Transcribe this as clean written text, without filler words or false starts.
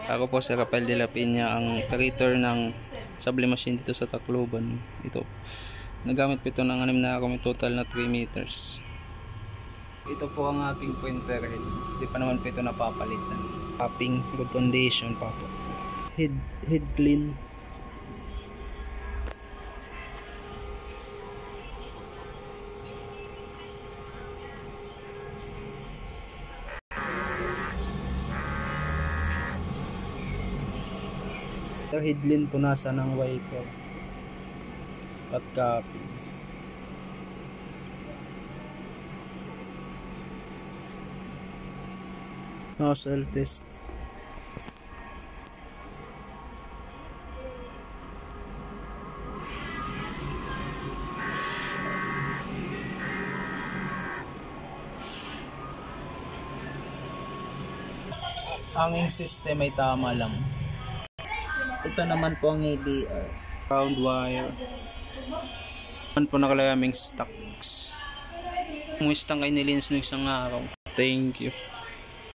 Ako po si Rafael de la Peña, ang operator ng sable machine dito sa Tacloban. Ito, nagamit po ito ng 6 na kami, total na 3 meters. Ito po ang aking pointer head. Hindi pa naman po ito napapalitan. Tapping, good condition pa po. Head clean. Ito headline po nasa ng wiper at copy. Nozzle test. Hanging system ay tama lang. Ito naman po ang ABR. Round wire. Naman po nakalagay aming stocks. Ang stang ay nilinis ng isang araw. Thank you.